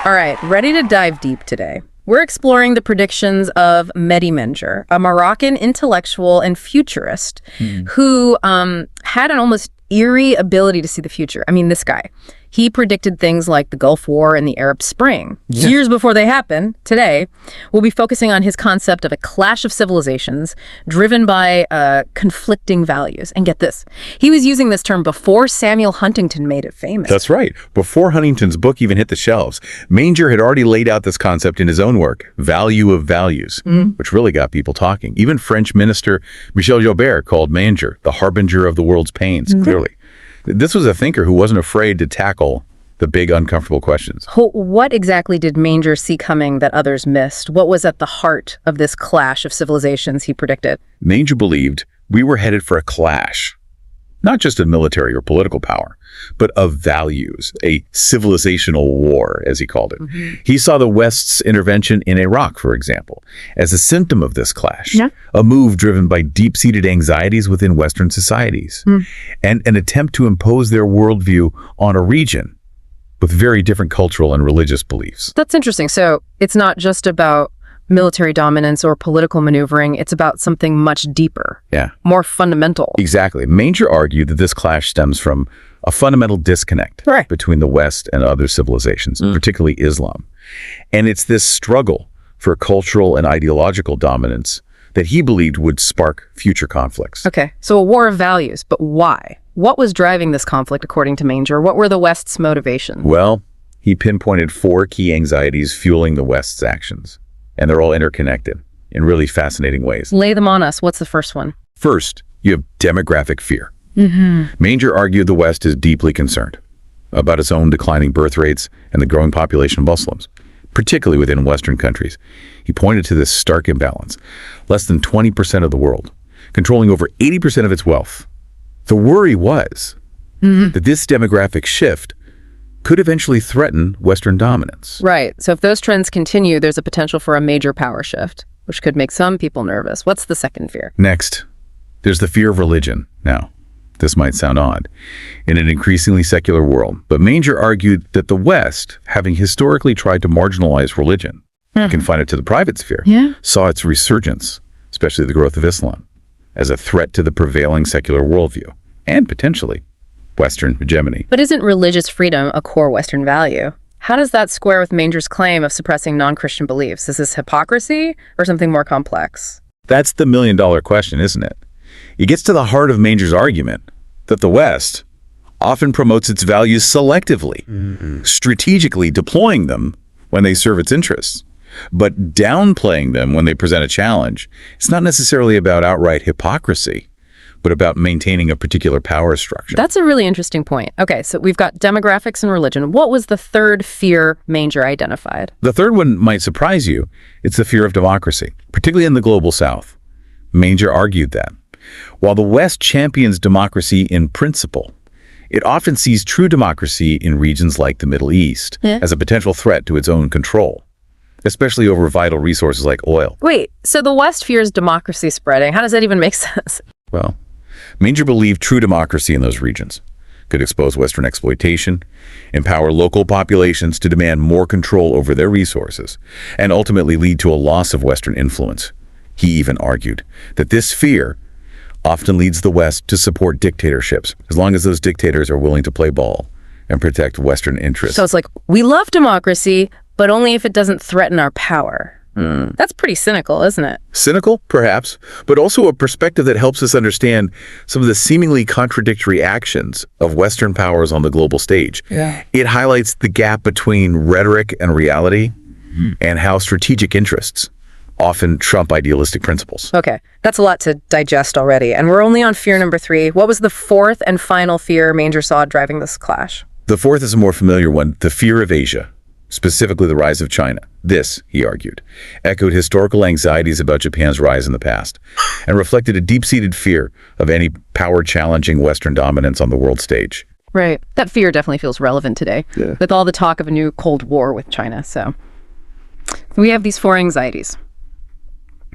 All right, ready to dive deep today. We're exploring the predictions of Mahdi Elmandjra, a Moroccan intellectual and futurist who had an almost eerie ability to see the future. I mean, this guy, he predicted things like the Gulf War and the Arab Spring. Years before they happen, today, we'll be focusing on his concept of a clash of civilizations driven by conflicting values. And get this, he was using this term before Samuel Huntington made it famous. That's right. Before Huntington's book even hit the shelves, Elmandjra had already laid out this concept in his own work, Value of Values, which really got people talking. Even French minister Michel Joubert called Elmandjra the harbinger of the world's pains, clearly. This was a thinker who wasn't afraid to tackle the big, uncomfortable questions. What exactly did Elmandjra see coming that others missed? What was at the heart of this clash of civilizations he predicted? Elmandjra believed we were headed for a clash, not just of military or political power, but of values, a civilizational war, as he called it. He saw the West's intervention in Iraq, for example, as a symptom of this clash, a move driven by deep-seated anxieties within Western societies, and an attempt to impose their worldview on a region with very different cultural and religious beliefs. That's interesting. So it's not just about military dominance or political maneuvering, it's about something much deeper, more fundamental. Exactly. Elmandjra argued that this clash stems from a fundamental disconnect between the West and other civilizations, particularly Islam. And it's this struggle for cultural and ideological dominance that he believed would spark future conflicts. Okay, so a war of values, but why? What was driving this conflict, according to Elmandjra? What were the West's motivations? Well, he pinpointed 4 key anxieties fueling the West's actions. And they're all interconnected in really fascinating ways. Lay them on us. What's the first one? First, you have demographic fear. Elmandjra argued the West is deeply concerned about its own declining birth rates and the growing population of Muslims, particularly within Western countries. He pointed to this stark imbalance. Less than 20% of the world, controlling over 80% of its wealth. The worry was that this demographic shift could eventually threaten Western dominance. Right. So if those trends continue, there's a potential for a major power shift, which could make some people nervous. What's the second fear? Next, there's the fear of religion. Now, this might sound odd in an increasingly secular world, but Elmandjra argued that the West, having historically tried to marginalize religion, confine it to the private sphere, saw its resurgence, especially the growth of Islam, as a threat to the prevailing secular worldview, and potentially Western hegemony. But isn't religious freedom a core Western value? How does that square with Elmandjra's claim of suppressing non-Christian beliefs? Is this hypocrisy or something more complex? That's the million-dollar question, isn't it? It gets to the heart of Elmandjra's argument that the West often promotes its values selectively, strategically deploying them when they serve its interests, but downplaying them when they present a challenge. It's not necessarily about outright hypocrisy, but about maintaining a particular power structure. That's a really interesting point. Okay, so we've got demographics and religion. What was the third fear Elmandjra identified? The third one might surprise you. It's the fear of democracy, particularly in the global South. Elmandjra argued that while the West champions democracy in principle, it often sees true democracy in regions like the Middle East as a potential threat to its own control, especially over vital resources like oil. Wait, so the West fears democracy spreading. How does that even make sense? Well, Elmandjra believed true democracy in those regions could expose Western exploitation, empower local populations to demand more control over their resources, and ultimately lead to a loss of Western influence. He even argued that this fear often leads the West to support dictatorships, as long as those dictators are willing to play ball and protect Western interests. So it's like, we love democracy, but only if it doesn't threaten our power. That's pretty cynical, isn't it? Cynical, perhaps, but also a perspective that helps us understand some of the seemingly contradictory actions of Western powers on the global stage. It highlights the gap between rhetoric and reality and how strategic interests often trump idealistic principles. Okay, that's a lot to digest already. And we're only on fear number 3. What was the fourth and final fear Elmandjra saw driving this clash? The fourth is a more familiar one, the fear of Asia, specifically the rise of China. This, he argued, echoed historical anxieties about Japan's rise in the past and reflected a deep-seated fear of any power-challenging Western dominance on the world stage. Right. That fear definitely feels relevant today with all the talk of a new Cold War with China. So we have these 4 anxieties.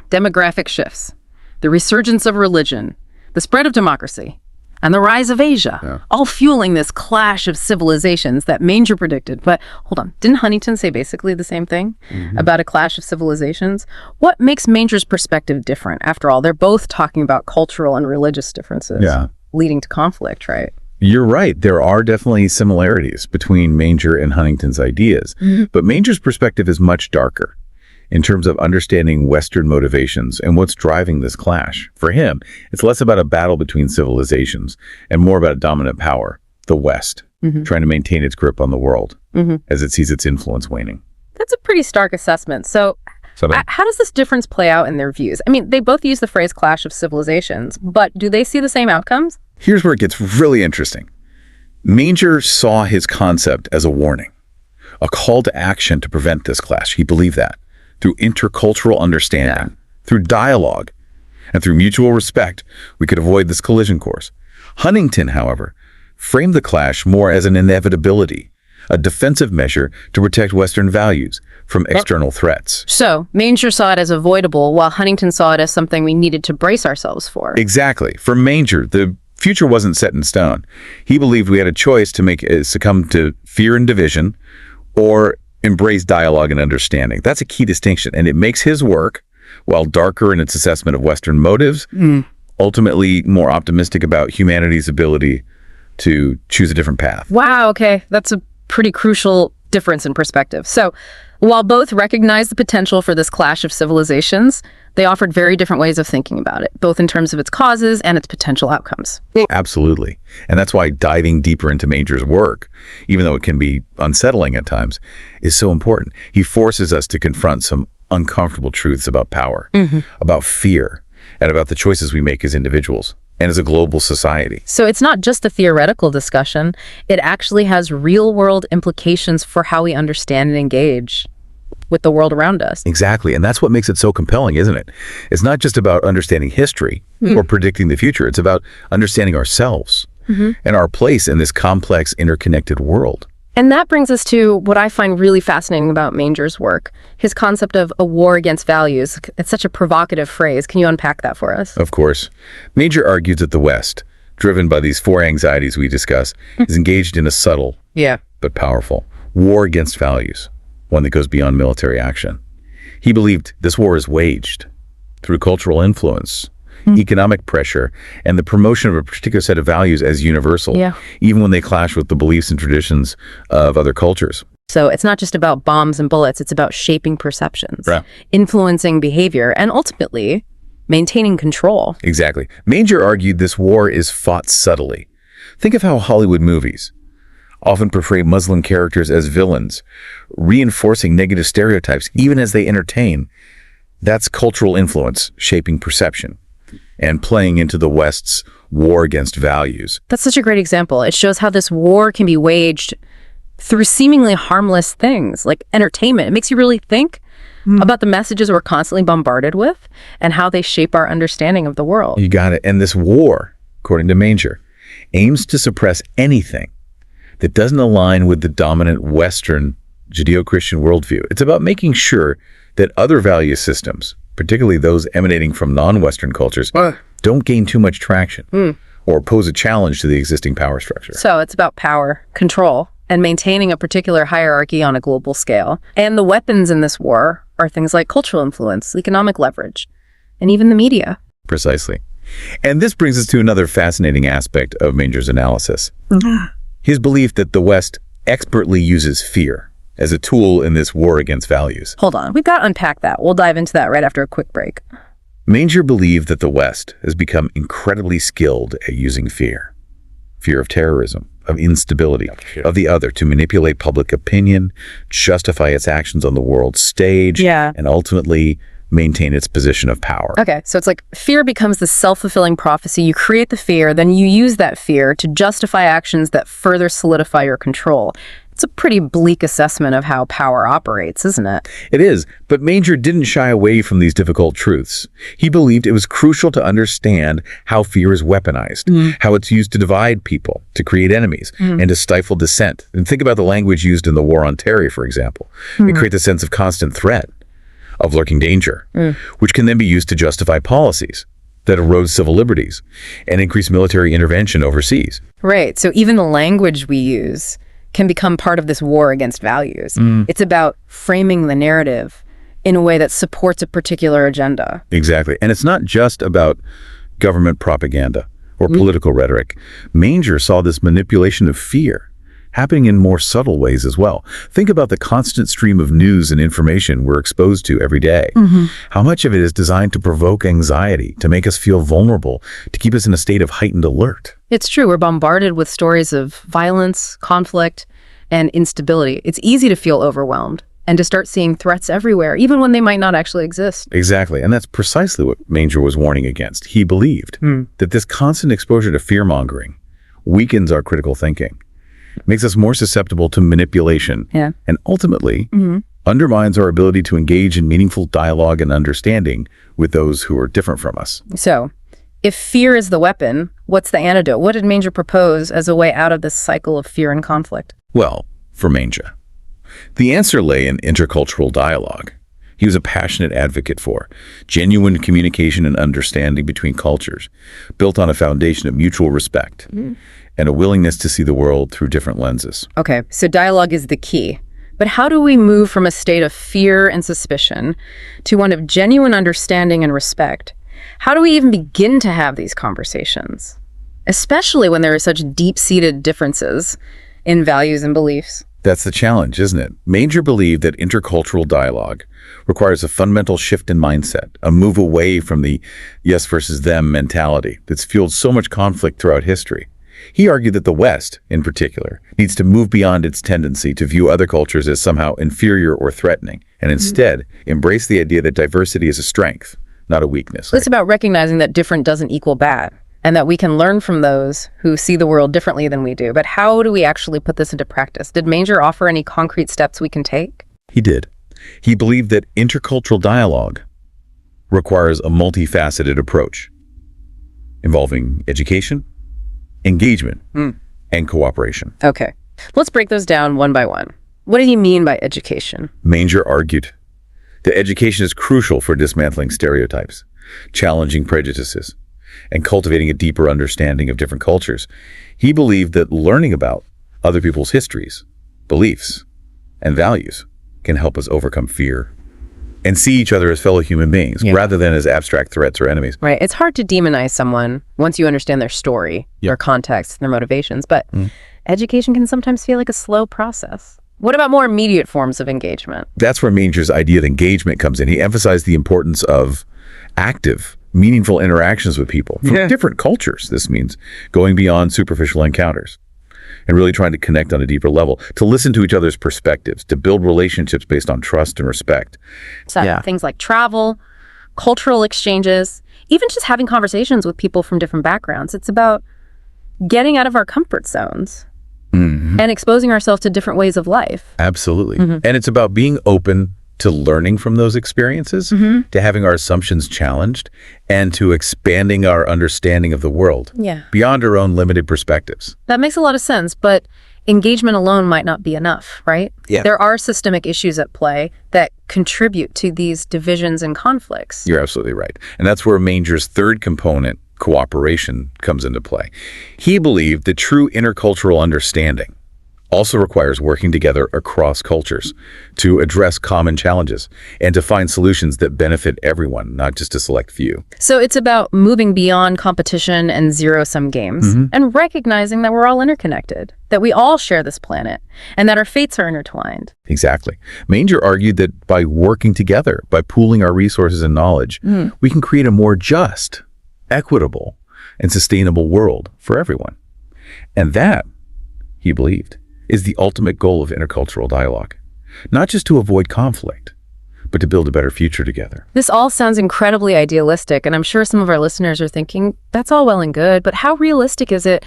Demographic shifts, the resurgence of religion, the spread of democracy, and the rise of Asia, all fueling this clash of civilizations that Manger predicted. But hold on, didn't Huntington say basically the same thing about a clash of civilizations? What makes Manger's perspective different? After all, they're both talking about cultural and religious differences leading to conflict, right? You're right. There are definitely similarities between Manger and Huntington's ideas, but Manger's perspective is much darker in terms of understanding Western motivations and what's driving this clash. For him, it's less about a battle between civilizations and more about a dominant power, the West, trying to maintain its grip on the world as it sees its influence waning. That's a pretty stark assessment. So how does this difference play out in their views? I mean, they both use the phrase clash of civilizations, but do they see the same outcomes? Here's where it gets really interesting. Manger saw his concept as a warning, a call to action to prevent this clash. He believed that through intercultural understanding, through dialogue, and through mutual respect, we could avoid this collision course. Huntington, however, framed the clash more as an inevitability, a defensive measure to protect Western values from external threats. So Manger saw it as avoidable, while Huntington saw it as something we needed to brace ourselves for. Exactly. For Manger, the future wasn't set in stone. He believed we had a choice to make it succumb to fear and division or embrace dialogue and understanding. That's a key distinction, and it makes his work, while darker in its assessment of Western motives, ultimately more optimistic about humanity's ability to choose a different path. Wow, okay. That's a pretty crucial difference in perspective. So while both recognize the potential for this clash of civilizations, they offered very different ways of thinking about it, both in terms of its causes and its potential outcomes. Absolutely. And that's why diving deeper into Manger's work, even though it can be unsettling at times, is so important. He forces us to confront some uncomfortable truths about power, about fear, and about the choices we make as individuals and as a global society. So it's not just a theoretical discussion. It actually has real-world implications for how we understand and engage with the world around us. Exactly. And that's what makes it so compelling, isn't it? It's not just about understanding history or predicting the future. It's about understanding ourselves and our place in this complex, interconnected world. And that brings us to what I find really fascinating about Manger's work, his concept of a war against values. It's such a provocative phrase. Can you unpack that for us? Of course. Manger argues that the West, driven by these four anxieties we discuss, is engaged in a subtle but powerful war against values, one that goes beyond military action. He believed this war is waged through cultural influence, economic pressure, and the promotion of a particular set of values as universal, even when they clash with the beliefs and traditions of other cultures. So it's not just about bombs and bullets, it's about shaping perceptions, influencing behavior, and ultimately maintaining control. Exactly. Manger argued this war is fought subtly. Think of how Hollywood movies often portray Muslim characters as villains, reinforcing negative stereotypes even as they entertain. That's cultural influence shaping perception and playing into the West's war against values. That's such a great example. It shows how this war can be waged through seemingly harmless things like entertainment. It makes you really think about the messages we're constantly bombarded with and how they shape our understanding of the world. You got it. And this war, according to Manger, aims to suppress anything that doesn't align with the dominant Western Judeo-Christian worldview. It's about making sure that other value systems, particularly those emanating from non-Western cultures, don't gain too much traction or pose a challenge to the existing power structure. So it's about power, control, and maintaining a particular hierarchy on a global scale. And the weapons in this war are things like cultural influence, economic leverage, and even the media. Precisely. And this brings us to another fascinating aspect of Manger's analysis. His belief that the West expertly uses fear as a tool in this war against values. Hold on, we've got to unpack that. We'll dive into that right after a quick break. Manger believed that the West has become incredibly skilled at using fear. Fear of terrorism, of instability, of the other, to manipulate public opinion, justify its actions on the world stage, and ultimately maintain its position of power. Okay, so it's like fear becomes the self-fulfilling prophecy. You create the fear, then you use that fear to justify actions that further solidify your control. It's a pretty bleak assessment of how power operates, isn't it? It is, but Manger didn't shy away from these difficult truths. He believed it was crucial to understand how fear is weaponized, how it's used to divide people, to create enemies, and to stifle dissent. And think about the language used in the War on Terror, for example. It creates a sense of constant threat, of lurking danger, which can then be used to justify policies that erodes civil liberties and increase military intervention overseas. Right. So even the language we use can become part of this war against values. It's about framing the narrative in a way that supports a particular agenda. Exactly. And it's not just about government propaganda or political rhetoric. Mahndjra saw this manipulation of fear happening in more subtle ways as well. Think about the constant stream of news and information we're exposed to every day. How much of it is designed to provoke anxiety, to make us feel vulnerable, to keep us in a state of heightened alert? It's true. We're bombarded with stories of violence, conflict, and instability. It's easy to feel overwhelmed and to start seeing threats everywhere, even when they might not actually exist. Exactly. And that's precisely what Mahndjra was warning against. He believed that this constant exposure to fear-mongering weakens our critical thinking, makes us more susceptible to manipulation, and ultimately undermines our ability to engage in meaningful dialogue and understanding with those who are different from us. So, if fear is the weapon, what's the antidote? What did Mahndjra propose as a way out of this cycle of fear and conflict? Well, for Mahndjra, the answer lay in intercultural dialogue. He was a passionate advocate for genuine communication and understanding between cultures, built on a foundation of mutual respect and a willingness to see the world through different lenses. Okay, so dialogue is the key. But how do we move from a state of fear and suspicion to one of genuine understanding and respect? How do we even begin to have these conversations, especially when there are such deep-seated differences in values and beliefs? That's the challenge, isn't it? Mahndjra believed that intercultural dialogue requires a fundamental shift in mindset, a move away from the yes versus them mentality that's fueled so much conflict throughout history. He argued that the West, in particular, needs to move beyond its tendency to view other cultures as somehow inferior or threatening, and instead embrace the idea that diversity is a strength, not a weakness. It's about recognizing that different doesn't equal bad, and that we can learn from those who see the world differently than we do. But how do we actually put this into practice? Did Mahndjra offer any concrete steps we can take? He did. He believed that intercultural dialogue requires a multifaceted approach involving education, engagement, and cooperation. Okay, let's break those down one by one. What did he mean by education? Mahndjra argued that education is crucial for dismantling stereotypes, challenging prejudices, and cultivating a deeper understanding of different cultures. He believed that learning about other people's histories, beliefs, and values can help us overcome fear and see each other as fellow human beings rather than as abstract threats or enemies. Right. It's hard to demonize someone once you understand their story, their context, their motivations, but education can sometimes feel like a slow process. What about more immediate forms of engagement? That's where Mahndjra's idea of engagement comes in. He emphasized the importance of active, meaningful interactions with people from different cultures. This means going beyond superficial encounters and really trying to connect on a deeper level, to listen to each other's perspectives, to build relationships based on trust and respect. So things like travel, cultural exchanges, even just having conversations with people from different backgrounds. It's about getting out of our comfort zones and exposing ourselves to different ways of life. Absolutely. And it's about being open to learning from those experiences, to having our assumptions challenged, and to expanding our understanding of the world beyond our own limited perspectives. That makes a lot of sense, but engagement alone might not be enough, right? There are systemic issues at play that contribute to these divisions and conflicts. You're absolutely right. And that's where Mahndjra's third component, cooperation, comes into play. He believed that true intercultural understanding also requires working together across cultures to address common challenges and to find solutions that benefit everyone, not just a select few. So it's about moving beyond competition and zero-sum games and recognizing that we're all interconnected, that we all share this planet, and that our fates are intertwined. Exactly. Mahndjra argued that by working together, by pooling our resources and knowledge, we can create a more just, equitable, and sustainable world for everyone. And that, he believed, is the ultimate goal of intercultural dialogue. Not just to avoid conflict, but to build a better future together. This all sounds incredibly idealistic, and I'm sure some of our listeners are thinking, that's all well and good, but how realistic is it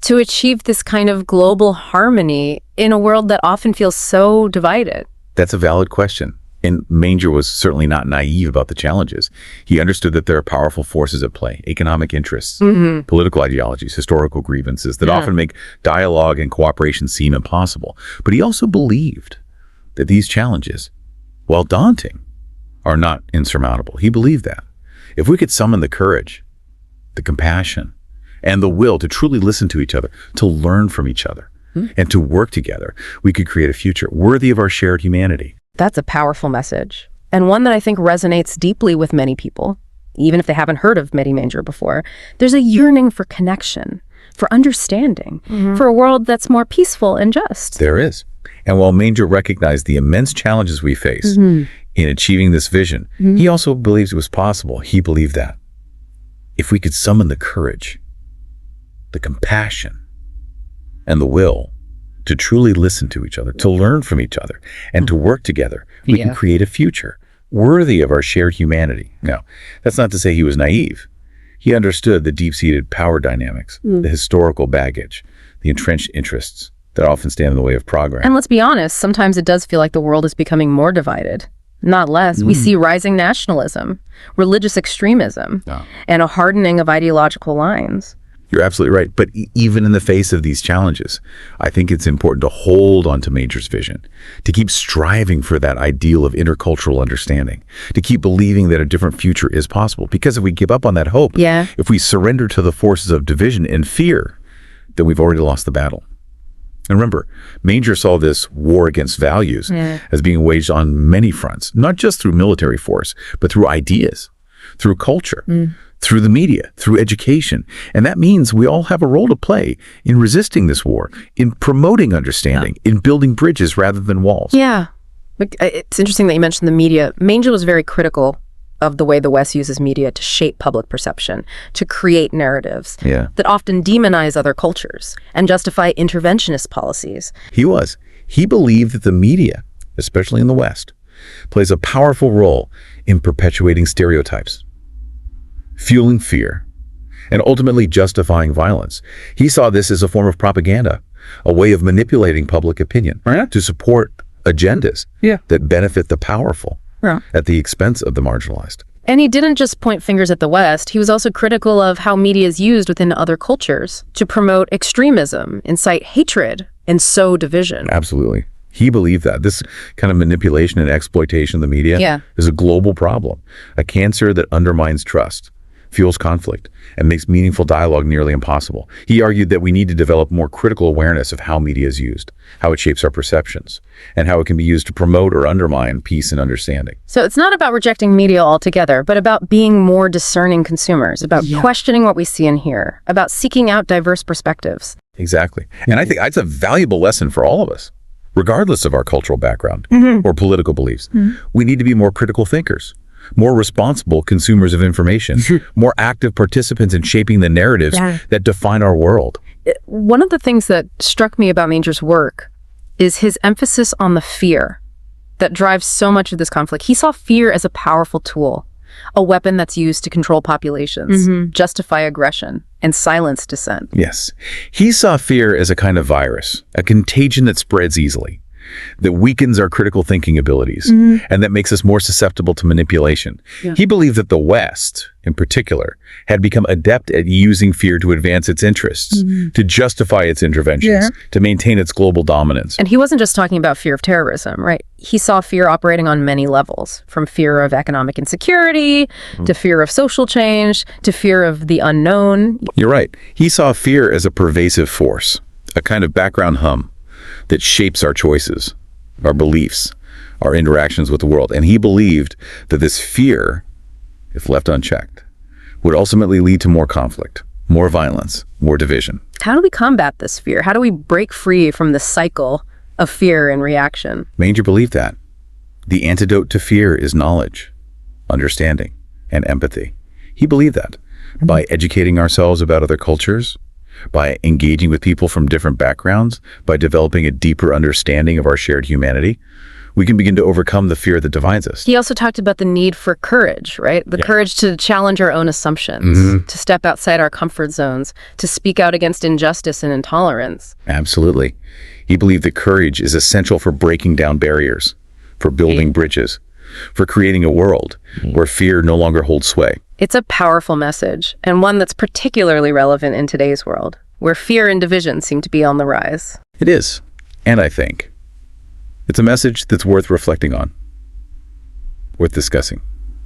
to achieve this kind of global harmony in a world that often feels so divided? That's a valid question. And Mahndjra was certainly not naive about the challenges. He understood that there are powerful forces at play, economic interests, political ideologies, historical grievances that often make dialogue and cooperation seem impossible. But he also believed that these challenges, while daunting, are not insurmountable. He believed that. If we could summon the courage, the compassion, and the will to truly listen to each other, to learn from each other, and to work together, we could create a future worthy of our shared humanity. That's a powerful message, and one that I think resonates deeply with many people. Even if they haven't heard of Mahdi Elmandjra before, there's a yearning for connection, for understanding, for a world that's more peaceful and just. There is. And while Elmandjra recognized the immense challenges we face in achieving this vision, he also believes it was possible. He believed that if we could summon the courage, the compassion, and the will to truly listen to each other, to learn from each other, and to work together, we can create a future worthy of our shared humanity. Now, that's not to say he was naive. He understood the deep-seated power dynamics, the historical baggage, the entrenched interests that often stand in the way of progress. And let's be honest, sometimes it does feel like the world is becoming more divided, not less. We see rising nationalism, religious extremism, and a hardening of ideological lines. You're absolutely right. But even in the face of these challenges, I think it's important to hold on to Elmandjra's vision, to keep striving for that ideal of intercultural understanding, to keep believing that a different future is possible. Because if we give up on that hope, if we surrender to the forces of division and fear, then we've already lost the battle. And remember, Elmandjra saw this war against values as being waged on many fronts, not just through military force, but through ideas, through culture, through the media, through education. And that means we all have a role to play in resisting this war, in promoting understanding, in building bridges rather than walls. Yeah. It's interesting that you mentioned the media. Elmandjra was very critical of the way the West uses media to shape public perception, to create narratives that often demonize other cultures and justify interventionist policies. He believed that the media, especially in the West, plays a powerful role in perpetuating stereotypes, fueling fear, and ultimately justifying violence. He saw this as a form of propaganda, a way of manipulating public opinion to support agendas that benefit the powerful at the expense of the marginalized. And he didn't just point fingers at the West. He was also critical of how media is used within other cultures to promote extremism, incite hatred, and sow division. Absolutely. He believed that this kind of manipulation and exploitation of the media is a global problem, a cancer that undermines trust, fuels conflict, and makes meaningful dialogue nearly impossible. He argued that we need to develop more critical awareness of how media is used, how it shapes our perceptions, and how it can be used to promote or undermine peace and understanding. So it's not about rejecting media altogether, but about being more discerning consumers, about questioning what we see and hear, about seeking out diverse perspectives. Exactly. And I think that's a valuable lesson for all of us, regardless of our cultural background or political beliefs. We need to be more critical thinkers, more responsible consumers of information, more active participants in shaping the narratives that define our world. One of the things that struck me about Elmandjra's work is his emphasis on the fear that drives so much of this conflict. He saw fear as a powerful tool, a weapon that's used to control populations, justify aggression, and silence dissent. Yes. He saw fear as a kind of virus, a contagion that spreads easily, that weakens our critical thinking abilities, and that makes us more susceptible to manipulation. He believed that the West, in particular, had become adept at using fear to advance its interests, to justify its interventions, to maintain its global dominance. And he wasn't just talking about fear of terrorism, right? He saw fear operating on many levels, from fear of economic insecurity, to fear of social change, to fear of the unknown. You're right. He saw fear as a pervasive force, a kind of background hum that shapes our choices, our beliefs, our interactions with the world. And he believed that this fear, if left unchecked, would ultimately lead to more conflict, more violence, more division. How do we combat this fear? How do we break free from the cycle of fear and reaction? Elmandjra believed that the antidote to fear is knowledge, understanding, and empathy. He believed that by educating ourselves about other cultures, by engaging with people from different backgrounds, by developing a deeper understanding of our shared humanity, we can begin to overcome the fear that divides us. He also talked about the need for courage, right? The courage to challenge our own assumptions, to step outside our comfort zones, to speak out against injustice and intolerance. Absolutely. He believed that courage is essential for breaking down barriers, for building bridges, for creating a world where fear no longer holds sway. It's a powerful message, and one that's particularly relevant in today's world, where fear and division seem to be on the rise. It is. And I think it's a message that's worth reflecting on, worth discussing,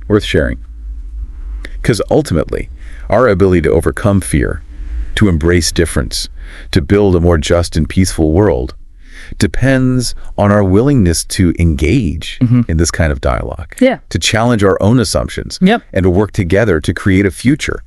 worth sharing. Because ultimately, our ability to overcome fear, to embrace difference, to build a more just and peaceful world, depends on our willingness to engage in this kind of dialogue, to challenge our own assumptions, and to work together to create a future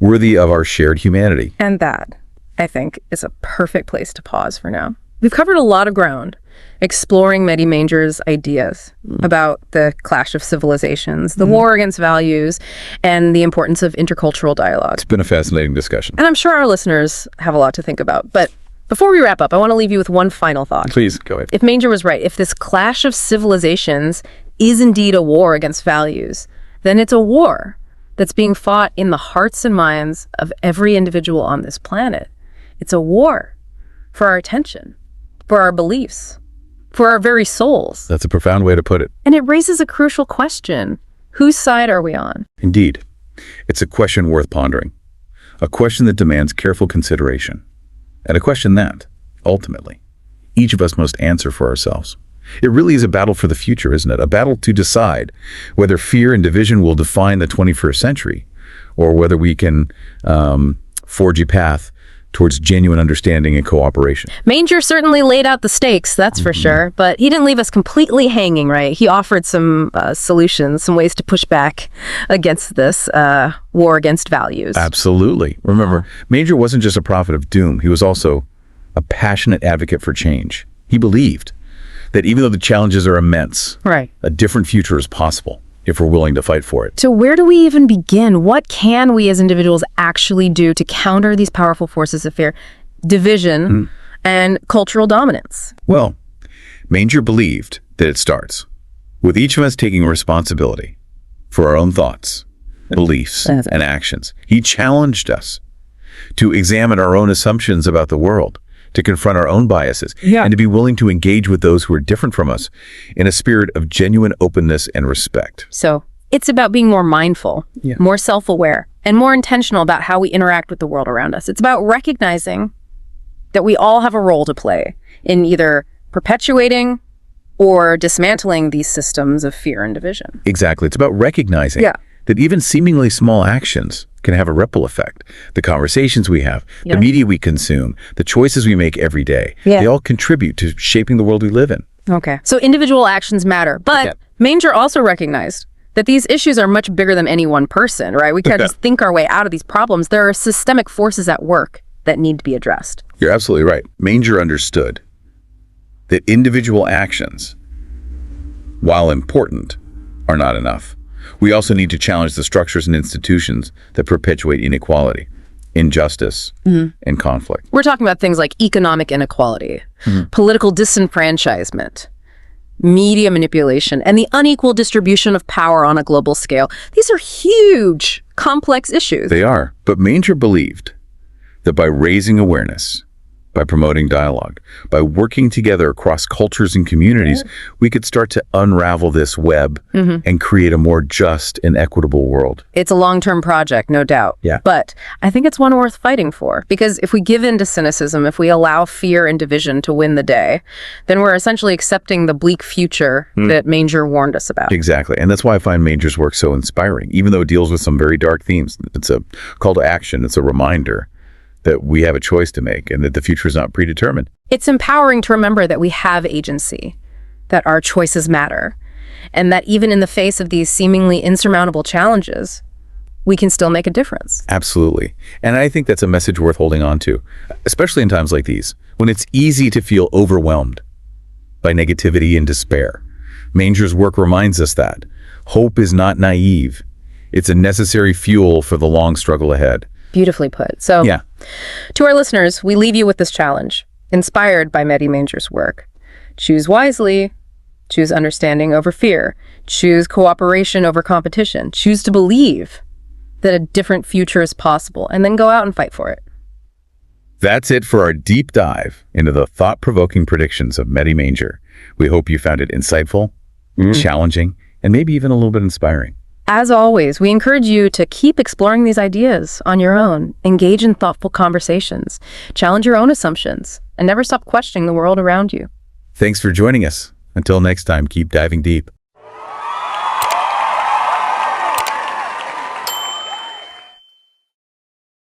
worthy of our shared humanity. And that, I think, is a perfect place to pause for now. We've covered a lot of ground exploring Mahdi Elmandjra's ideas about the clash of civilizations, the war against values, and the importance of intercultural dialogue. It's been a fascinating discussion. And I'm sure our listeners have a lot to think about. But before we wrap up, I want to leave you with one final thought. Please, go ahead. If Elmandjra was right, if this clash of civilizations is indeed a war against values, then it's a war that's being fought in the hearts and minds of every individual on this planet. It's a war for our attention, for our beliefs, for our very souls. That's a profound way to put it. And it raises a crucial question. Whose side are we on? Indeed. It's a question worth pondering. A question that demands careful consideration. And a question that, ultimately, each of us must answer for ourselves. It really is a battle for the future, isn't it? A battle to decide whether fear and division will define the 21st century, or whether we can forge a path towards genuine understanding and cooperation. Elmandjra certainly laid out the stakes, that's for sure, but he didn't leave us completely hanging, right? He offered some solutions, some ways to push back against this war against values. Absolutely. Remember, Elmandjra wasn't just a prophet of doom. He was also a passionate advocate for change. He believed that even though the challenges are immense, a different future is possible if we're willing to fight for it. So where do we even begin? What can we as individuals actually do to counter these powerful forces of fear, division, and cultural dominance? Well, Elmandjra believed that it starts with each of us taking responsibility for our own thoughts, beliefs, and actions. He challenged us to examine our own assumptions about the world, to confront our own biases, and to be willing to engage with those who are different from us in a spirit of genuine openness and respect. So it's about being more mindful, more self-aware, and more intentional about how we interact with the world around us. It's about recognizing that we all have a role to play in either perpetuating or dismantling these systems of fear and division. Exactly. It's about recognizing that even seemingly small actions can have a ripple effect. The conversations we have, the media we consume, the choices we make every day, they all contribute to shaping the world we live in. Okay. So individual actions matter. But Elmandjra also recognized that these issues are much bigger than any one person, right? We can't just think our way out of these problems. There are systemic forces at work that need to be addressed. You're absolutely right. Elmandjra understood that individual actions, while important, are not enough. We also need to challenge the structures and institutions that perpetuate inequality, injustice, and conflict. We're talking about things like economic inequality, political disenfranchisement, media manipulation, and the unequal distribution of power on a global scale. These are huge, complex issues. They are. But Elmandjra believed that by raising awareness, by promoting dialogue, by working together across cultures and communities, we could start to unravel this web and create a more just and equitable world. It's a long-term project, no doubt. But I think it's one worth fighting for, because if we give in to cynicism, if we allow fear and division to win the day, then we're essentially accepting the bleak future that Elmandjra warned us about. Exactly. And that's why I find Elmandjra's work so inspiring, even though it deals with some very dark themes. It's a call to action. It's a reminder that we have a choice to make and that the future is not predetermined. It's empowering to remember that we have agency, that our choices matter, and that even in the face of these seemingly insurmountable challenges, we can still make a difference. Absolutely. And I think that's a message worth holding on to, especially in times like these, when it's easy to feel overwhelmed by negativity and despair. Elmandjra's work reminds us that hope is not naive. It's a necessary fuel for the long struggle ahead. Beautifully put. So, to our listeners, we leave you with this challenge, inspired by Mahdi Elmandjra's work. Choose wisely, choose understanding over fear, choose cooperation over competition, choose to believe that a different future is possible, and then go out and fight for it. That's it for our deep dive into the thought-provoking predictions of Mahdi Elmandjra. We hope you found it insightful, challenging, and maybe even a little bit inspiring. As always, we encourage you to keep exploring these ideas on your own, engage in thoughtful conversations, challenge your own assumptions, and never stop questioning the world around you. Thanks for joining us. Until next time, keep diving deep.